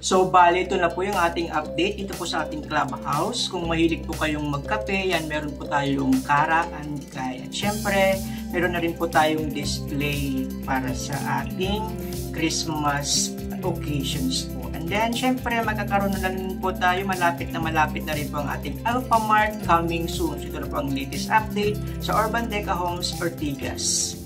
So, bali, ito na po yung ating update dito po sa ating clubhouse. Kung mahilig po kayong magkape, yan, meron po tayong Kara and Kai. At syempre, meron na rin po tayong display para sa ating Christmas occasions po. And then, syempre, magkakaroon na lang po tayo, malapit na rin po ang ating Alphamart coming soon. So, ito na po ang latest update sa Urban Deca Homes Ortigas.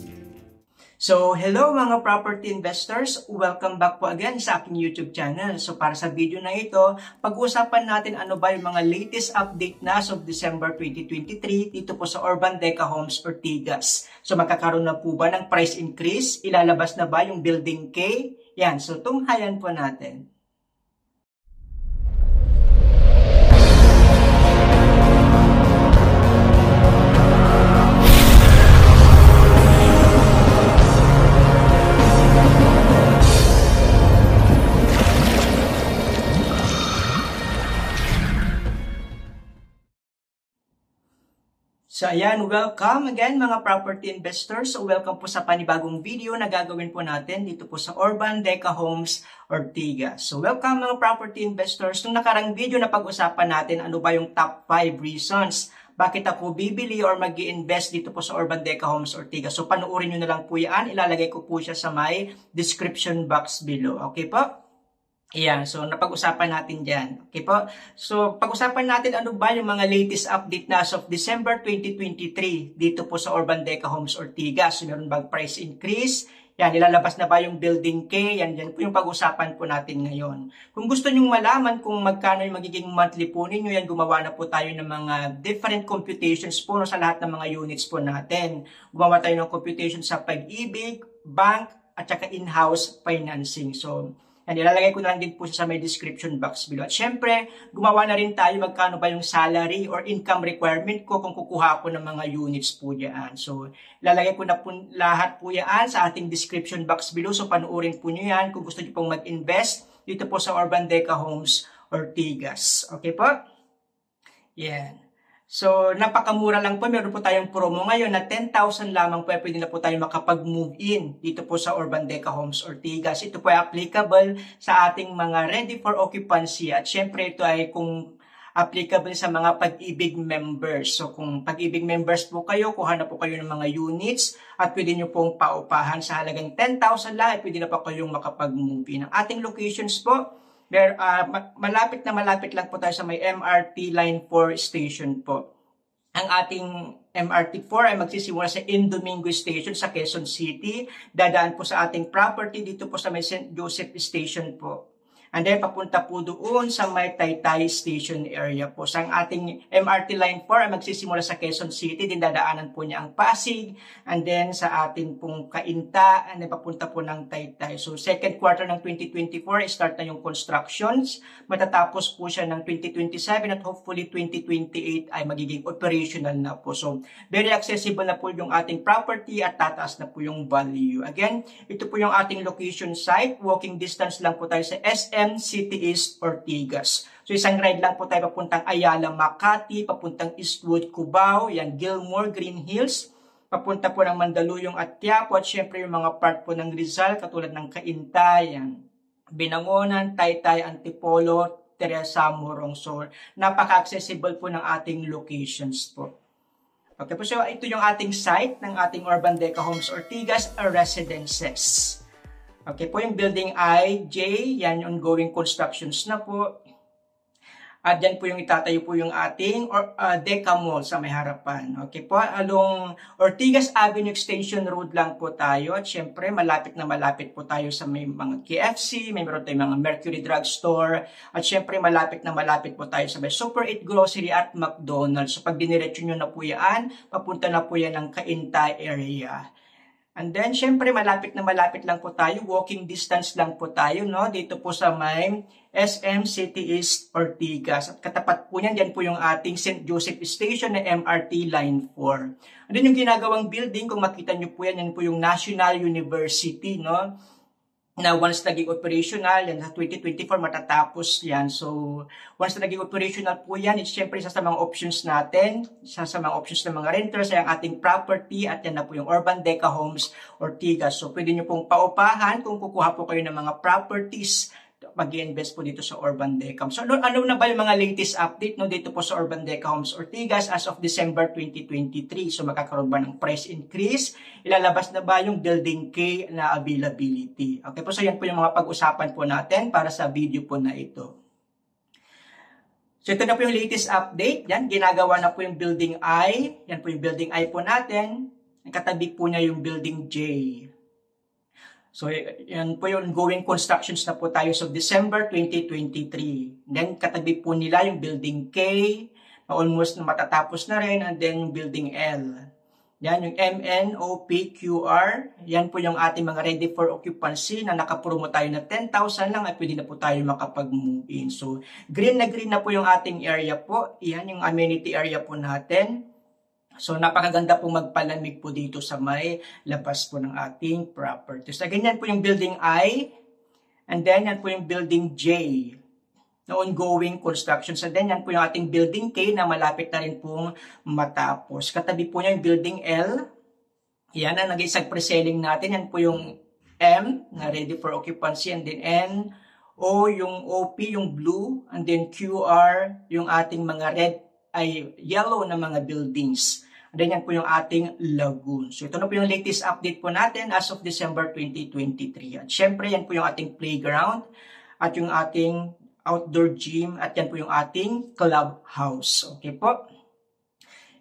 So, hello mga property investors! Welcome back po again sa aking YouTube channel. So, para sa video na ito, pag-uusapan natin ano ba yung mga latest update na as of December 2023 dito po sa Urban Deca Homes Ortigas. So, magkakaroon na po ba ng price increase? Ilalabas na ba yung Building K? Yan, so tunghayan po natin. So ayan, welcome again mga property investors. So welcome po sa panibagong video na gagawin po natin dito po sa Urban Deca Homes Ortigas. So welcome mga property investors. Nung nakarang video na pag-usapan natin ano ba yung top 5 reasons bakit ako bibili or mag-i-invest dito po sa Urban Deca Homes Ortigas. So panoorin nyo na lang po yan. Ilalagay ko po siya sa my description box below. Okay po? Ayan, so napag-usapan natin dyan. Okay po? So, pag-usapan natin ano ba yung mga latest update na as of December 2023 dito po sa Urban Deca Homes Ortigas. So, meron bang price increase? Yan, nilalabas na ba yung Building K? Yan po yung pag-usapan po natin ngayon. Kung gusto nyong malaman kung magkano yung magiging monthly po ninyo, yan, gumawa na po tayo ng mga different computations po no, sa lahat ng mga units po natin. Gumawa tayo ng computation sa Pag-ibig, bank, at saka in-house financing. So, and ilalagay ko na lang din po sa may description box below. At syempre, gumawa na rin tayo magkano ba yung salary or income requirement ko kung kukuha ko ng mga units po diyan. So, ilalagay ko na po lahat po yan sa ating description box below. So, panuorin po nyo yan kung gusto nyo pong mag-invest dito po sa Urban Deca Homes Ortigas. Okay po? Yan. So, napakamura lang po. Meron po tayong promo ngayon na 10,000 lamang po. Pwede na po tayo makapag-move in dito po sa Urban Deca Homes Ortigas. Ito po ay applicable sa ating mga ready for occupancy. At syempre, ito ay kung applicable sa mga Pag-ibig members. So, kung Pag-ibig members po kayo, kuha na po kayo ng mga units at pwede nyo pong paupahan sa halagang 10,000 lang. At pwede na po kayong makapag-move in. Ang ating locations po, malapit lang po tayo sa may MRT Line 4 station po. Ang ating MRT 4 ay magsisimula sa Indomingo Station sa Quezon City. Dadaan po sa ating property dito po sa may St. Joseph Station po. And then papunta po doon sa may Taytay Station area po. Sa ating MRT Line 4 ay magsisimula sa Quezon City. Din dadaanan po niya ang Pasig. And then sa ating pong Cainta, and then papunta po ng Taytay. So second quarter ng 2024, start na yung constructions. Matatapos po siya ng 2027 at hopefully 2028 ay magiging operational na po. So very accessible na po yung ating property at tataas na po yung value. Again, ito po yung ating location site. Walking distance lang po tayo sa SM City East Ortigas. So isang ride lang po tayo papuntang Ayala, Makati, papuntang Eastwood, Cubao, yan Gilmore, Green Hills, papunta po ng Mandaluyong at Quiapo, at syempre yung mga part po ng Rizal katulad ng Cainta, yan Binangonan, Taytay, Antipolo, Teresa, Morong. So napaka-accessible po ng ating locations po. Okay po, so ito yung ating site ng ating Urban Deca Homes Ortigas Residences. Okay po, yung building IJ, yan yung ongoing constructions na po. At yan po yung itatayo po yung ating Deca Mall sa may harapan. Okay po, along Ortigas Avenue Extension Road lang po tayo. At syempre, malapit na malapit po tayo sa may mga KFC, may meron tayong mga Mercury Drugstore. At syempre, malapit na malapit po tayo sa may Super 8 Grocery at McDonald's. So pag diniretso nyo na po yan, papunta na po yan ng Cainta area. And then, syempre, malapit lang po tayo. Walking distance lang po tayo, no? Dito po sa may SM City East Ortigas. At katapat po niyan, dyan po yung ating St. Joseph Station na MRT Line 4. And then, yung ginagawang building, kung makita nyo po yan, yan po yung National University, no? Na once naging operational, yan sa 2024 matatapos yan. So, once na naging operational po yan, it's syempre isa sa mga options natin, isa sa mga options ng mga renters ay ang ating property at yan na po yung Urban Deca Homes Ortigas. So, pwede nyo pong paupahan kung kukuha po kayo ng mga properties mag-i-invest po dito sa Urban Deca Homes. So ano na ba yung mga latest update no dito po sa Urban Deca Homes Ortigas as of December 2023? So magkakaroon ba ng price increase? Ilalabas na ba yung Building K na availability? Okay po, so yan po yung mga pag-usapan po natin para sa video po na ito. So ito na po yung latest update. Yan, ginagawa na po yung Building I. Yan po yung Building I po natin. Katabi po niya yung Building J. So, yan po yung ongoing constructions na po tayo sa December 2023. Then, katabi po nila yung Building K, na almost na matatapos na rin, and then yung Building L. Yan, yung MNOPQR. Yan po yung ating mga ready for occupancy na nakapromo tayo na 10,000 lang ay pwede na po tayo makapag-move in. So, green na po yung ating area po. Yan yung amenity area po natin. So, napakaganda po magpalamig po dito sa may labas po ng ating properties. So, ganyan po yung Building I. And then, yan po yung Building J na ongoing construction. So, then, yan po yung ating Building K na malapit na rin pong matapos. Katabi po niya yung Building L. Yan na nag-isag pre-selling natin. Yan po yung M na ready for occupancy. And then N, O yung OP, yung blue. And then QR, yung ating mga red ay yellow na mga buildings. And then yan po yung ating lagoon. So ito na po yung latest update po natin as of December 2023. At syempre yan po yung ating playground at yung ating outdoor gym at yan po yung ating clubhouse. Okay po?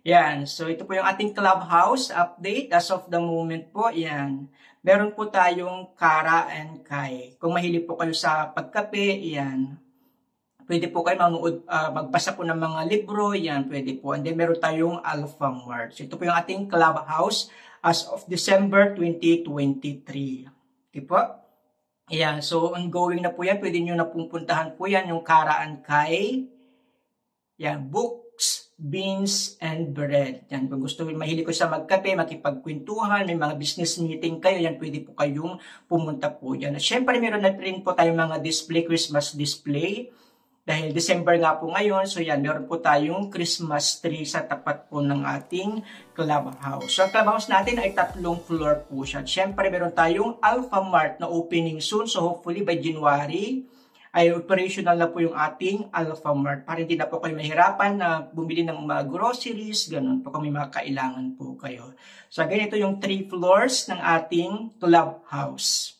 Yan. So ito po yung ating clubhouse update as of the moment po. Yan. Meron po tayong Kara and Kai. Kung mahilig po kayo sa pagkape, yan. Pwede po kayo manood, magbasa po ng mga libro, yan, pwede po. And then meron tayong Alpha Mart. So, ito po yung ating clubhouse as of December 2023. Okay po? Yan, so ongoing na po yan. Pwede nyo na pupuntahan po yan, yung Kara and Kai. Yan, books, beans, and bread. Yan, kung gusto, mahilig ko sa magkape, makipagkwentuhan, may mga business meeting kayo, yan, pwede po kayong pumunta po yan. At syempre, meron na rin po tayong mga display, Christmas display. Dahil December nga po ngayon, so yan, meron po tayong Christmas tree sa tapat po ng ating clubhouse. So ang clubhouse natin ay 3 floor po siya. Siyempre, meron tayong Alpha Mart na opening soon. So hopefully by January, ay operational na po yung ating Alpha Mart. Para hindi na po kayo mahirapan na bumili ng mga groceries, ganun po kung may mga kailangan po kayo. So ganito yung 3 floors ng ating clubhouse.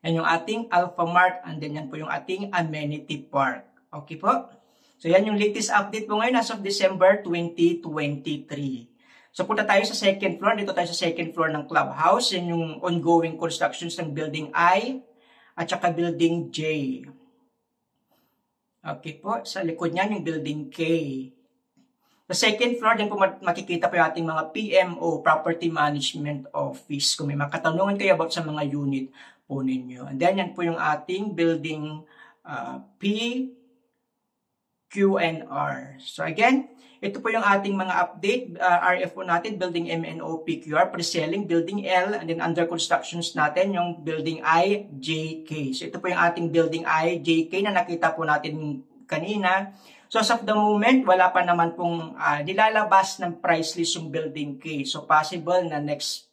Yan yung ating Alpha Mart and then yan po yung ating amenity park. Okay po? So yan yung latest update po ngayon as of December 2023. So punta tayo sa second floor. Dito tayo sa second floor ng clubhouse. Yan yung ongoing constructions ng Building I at saka Building J. Okay po. Sa likod niyan yung Building K. Sa second floor, din po makikita po yung ating mga PMO, Property Management Office. Kung may mga katanungan kayo about sa mga unit po ninyo. And then, yan po yung ating Building P, Q, and R. So again, ito po yung ating mga update. RF po natin, Building MNOPQR, pre-selling, Building L, and then under constructions natin, yung Building I, JK. So ito po yung ating Building I, JK na nakita po natin kanina. So as of the moment, wala pa naman pong nilalabas ng price list yung Building K. So possible na next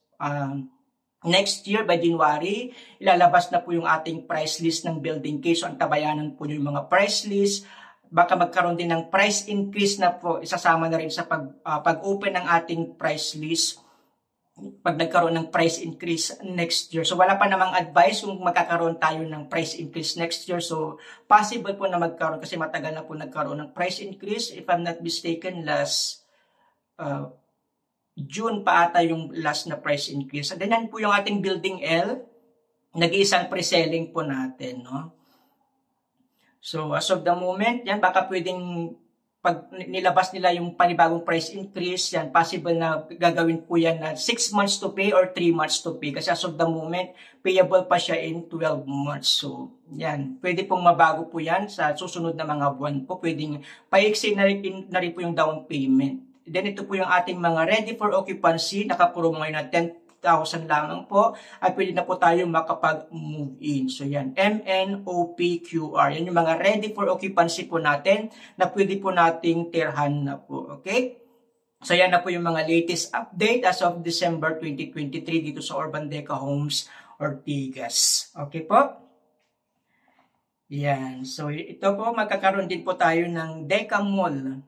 year by January, ilalabas na po yung ating price list ng Building K. So antabayanan po yung mga price list. Baka magkaroon din ng price increase na po, isasama na rin sa pag-open ng ating price list pag nagkaroon ng price increase next year. So wala pa namang advice kung magkakaroon tayo ng price increase next year. So possible po na magkaroon kasi matagal na po nagkaroon ng price increase. If I'm not mistaken, last June pa ata yung last na price increase. And then yan po yung ating Building L. Nag-iisang pre-selling po natin. No? So as of the moment, yan baka pwedeng pag nilabas nila yung panibagong price increase, yan possible na gagawin po yan na 6 months to pay or 3 months to pay. Kasi as of the moment, payable pa siya in 12 months. So yan, pwede pong mabago po yan sa susunod na mga buwan po. Pwedeng paiksi na rin po yung down payment. Then ito po yung ating mga ready for occupancy. Nakapromo ngayon na 10,000 lamang po. At pwede na po tayo makapag-move in. So yan, MNOPQR. Yan yung mga ready for occupancy po natin na pwede po nating tirhan na po. Okay? So yan na po yung mga latest update as of December 2023 dito sa Urban Deca Homes Ortigas. Okay po? Yan. So ito po yung ating Building I. Nag-iisang pre-selling po natin. No? So yan po yung ating Building L. Nag-iisang pre-selling po natin. And then yan po yung ating Building P, Q, and R. So again, ito po yung ating mga update. As of the moment, yan baka pwedeng pag nilabas nila yung panibagong price increase, yan possible na gagawin po yan na 6 months to pay or 3 months to pay. Kasi as of the moment, payable pa siya in 12 months. So yan, pwede pong mabago po yan sa susunod na mga buwan po. Pwedeng paiksi na rin po yung down payment. Then ito po yung ating mga ready for occupancy. Nakapromo ngayon na 10,000 lamang po. At pwede na po tayo makapag-move in. So yan, MNOPQR. Yan yung mga ready for occupancy po natin na pwede po nating tirhan na po. Okay? So yan na po yung mga latest update as of December 2023 dito sa Urban Deca Homes Ortigas. Okay po? Yan. So, ito po, magkakaroon din po tayo ng Deca Mall.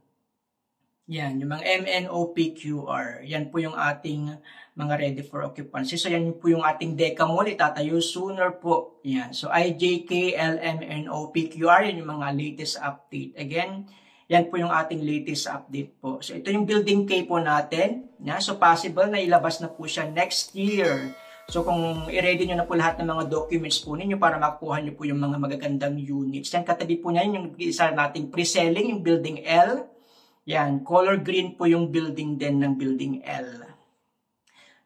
Yan, yung mga MNOPQR. Yan po yung ating mga ready for occupancy. So, yan po yung ating Deca Mall. Itatayo sooner po. Yan. So, IJK, LMNOPQR. Yan yung mga latest update. Again, yan po yung ating latest update po. So, ito yung building K po natin. Yan. So, possible na ilabas na po siya next year. So, kung i-ready nyo na po lahat ng mga documents po ninyo para makuha nyo po yung mga magagandang units. Yan, katabi po niya yung isa nating pre-selling, yung building L. Yan, color green po yung building din ng building L.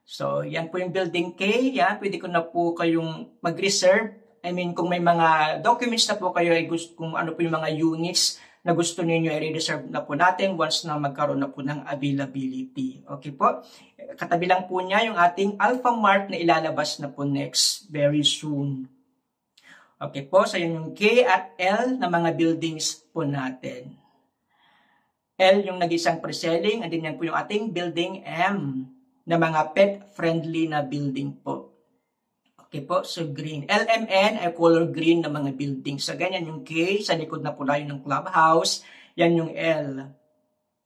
So, yan po yung building K. Yan, pwede ko na po kayong mag-reserve. I mean, kung may mga documents na po kayo, kung ano po yung mga units na gusto niyo i-reserve na po natin once na magkaroon na po ng availability. Okay po? Katabi lang po niya yung ating Alpha Mart na ilalabas na po next very soon. Okay po, so yun yung K at L na mga buildings po natin. L yung nag-isang pre-selling, and then yan po yung ating building M na mga pet-friendly na building po. Okay po, so green. LMN ay color green na mga buildings. So ganyan yung K, sa likod na po tayo ng clubhouse. Yan yung L.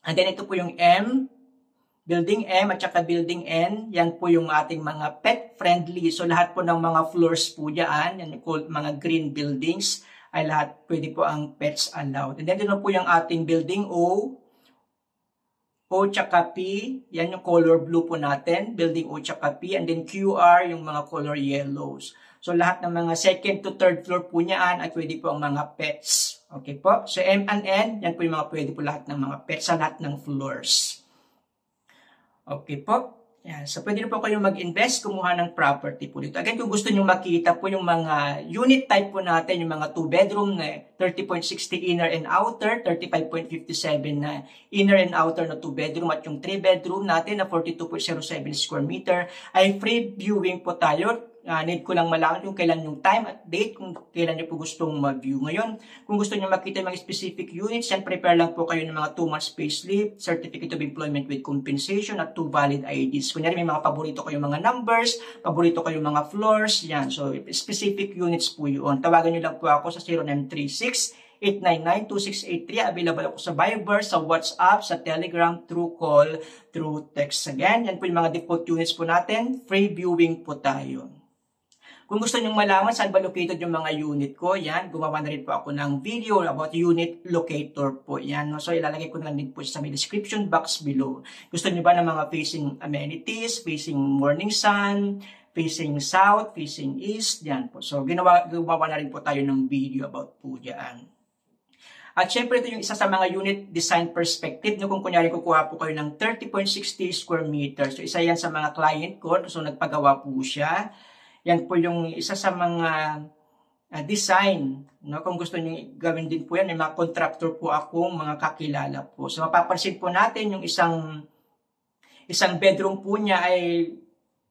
And then ito po yung M, building M at saka building N. Yan po yung ating mga pet-friendly. So lahat po ng mga floors po dyan, yan yung mga green buildings, ay lahat pwede po ang pets allowed. And then dito po yung ating building O, O tsaka P, yan yung color blue po natin, building O tsaka P, and then QR, yung mga color yellows. So, lahat ng mga second to third floor po niyan ay pwede po ang mga pets. Okay po? So, M and N, yan po yung mga pwede po lahat ng mga pets sa lahat ng floors. Okay po? Yan. So, pwede po kayong mag-invest, kumuha ng property po dito. Again, kung gusto nyo makita po yung mga unit type po natin, yung mga 2-bedroom na 30.60 inner and outer, 35.57 na inner and outer na 2-bedroom, at yung 3-bedroom natin na 42.07 square meter, ay free viewing po tayo. Need ko lang malaman kung kailan yung time at date, kung kailan nyo po gustong ma-view. Ngayon, kung gusto nyo makita yung mga specific units, yan, prepare lang po kayo ng mga 2 months payslip, certificate of employment with compensation, at 2 valid IDs. Kunyari, may mga paborito kayong mga numbers, paborito kayong mga floors, yan. So, specific units po yun. Tawagan nyo lang po ako sa 0936-899-2683. Available ako sa Viber, sa WhatsApp, sa Telegram, through call, through text. Again, yan po yung mga default units po natin. Free viewing po tayo. Kung gusto nyong malaman saan ba located yung mga unit ko, yan, gumawa na rin po ako ng video about unit locator po. Yan, no? So, ilalagay ko na lang din po sa may description box below. Gusto nyo ba ng mga facing amenities, facing morning sun, facing south, facing east, yan po. So, gumawa na rin po tayo ng video about po yan. At syempre, ito yung isa sa mga unit design perspective. No, kung kunyari kukuha po kayo ng 30.60 square meters. So, isa yan sa mga client ko. So, nagpagawa po siya. Yan po yung isa sa mga design. No? Kung gusto niyo gawin din po yan, may mga contractor po akong mga kakilala po. So mapapansin po natin yung isang bedroom po niya ay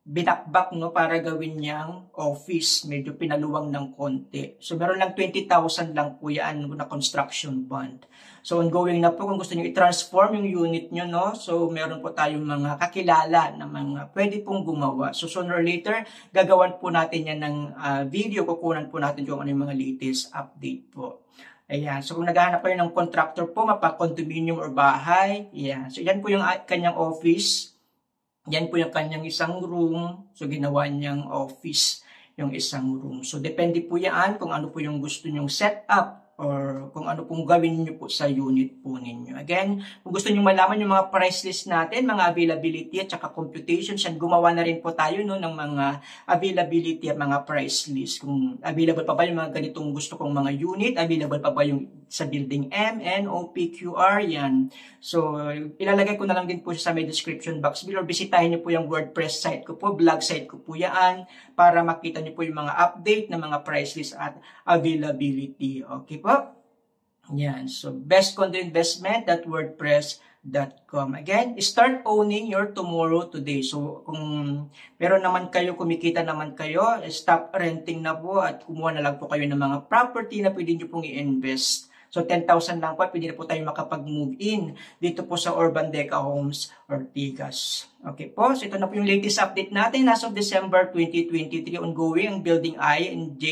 binakbak, no, para gawin niyang office. Medyo pinaluwang ng konti. So meron lang 20,000 lang po yan na construction bond. So ongoing na po kung gusto niyo i-transform yung unit niyo, no. So meron po tayong mga kakilala na mga pwede pong gumawa. So sooner or later, gagawan po natin yan ng video. Kukunan po natin kung ano yung mga latest update po. Ayan. So kung naghahanap kayo ng contractor po, mapa-condominium or bahay, ayan. So yan po yung kanyang office. Yan po yung kanyang isang room. So, ginawa niyang office yung isang room. So, depende po yan kung ano po yung gusto nyong setup or kung ano pong gawin niyo po sa unit po ninyo. Again, kung gusto niyo malaman yung mga price list natin, mga availability at saka computations, yan, gumawa na rin po tayo, no, ng mga availability at mga price list. Kung available pa ba yung mga ganitong gusto kong mga unit, available pa ba yung sa building M, N, O, P, Q, R, yan. So, ilalagay ko na lang din po sa may description box below. Bisitahin niyo po yung WordPress site ko po, blog site ko po yan, para makita niyo po yung mga update na mga price list at availability. Okay po? Yan. So, bestcondoinvestment.wordpress.com. Again, start owning your tomorrow today. So, kung meron naman kayo, kumikita naman kayo, stop renting na po at kumuha na lang po kayo ng mga property na pwede nyo pong i-invest. So, 10,000 lang po, pwede na po tayo makapag-move in dito po sa Urban Deca Homes, Ortigas. Okay po, so ito na po yung latest update natin as of December 2023 ongoing ang Building I and J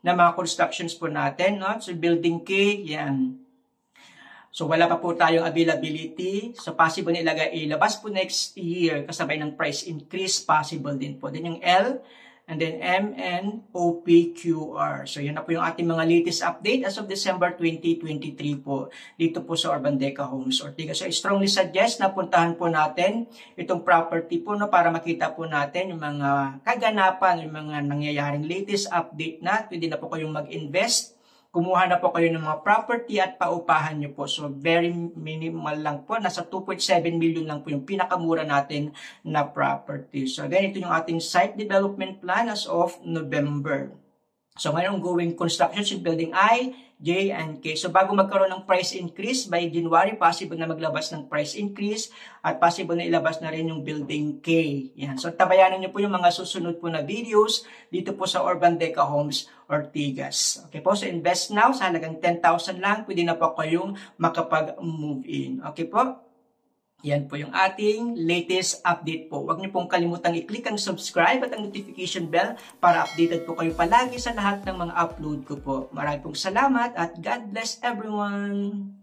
na mga constructions po natin, no? So, Building K, yan. So, wala pa po tayong availability. So, possible na ilabas po next year kasabay ng price increase, possible din po. Then yung L, and then M, N, O, P, Q, R. So, yun na po yung ating mga latest update as of December 2023 po dito po sa Urban Deca Homes Ortigas. So, I strongly suggest na puntahan po natin itong property po, no, para makita po natin yung mga kaganapan, yung mga nangyayaring latest update na. Pwede na po kayong mag-invest. Kumuha na po kayo ng mga property at paupahan nyo po. So, very minimal lang po. Nasa 2.7 million lang po yung pinakamura natin na property. So, again, ito yung ating site development plan as of November. So, ngayon, ongoing construction sa Building I, J, and K. So, bago magkaroon ng price increase, by January, possible na maglabas ng price increase at possible na ilabas na rin yung Building K. Yan. So, tabayanan nyo po yung mga susunod po na videos dito po sa Urban Deca Homes Ortigas. Okay po, so invest now sa halagang 10,000 lang. Pwede na po kayong makapag-move in. Okay po? Yan po yung ating latest update po. Huwag niyo pong kalimutang i-click ang subscribe at ang notification bell para updated po kayo palagi sa lahat ng mga upload ko po. Maraming pong salamat at God bless everyone!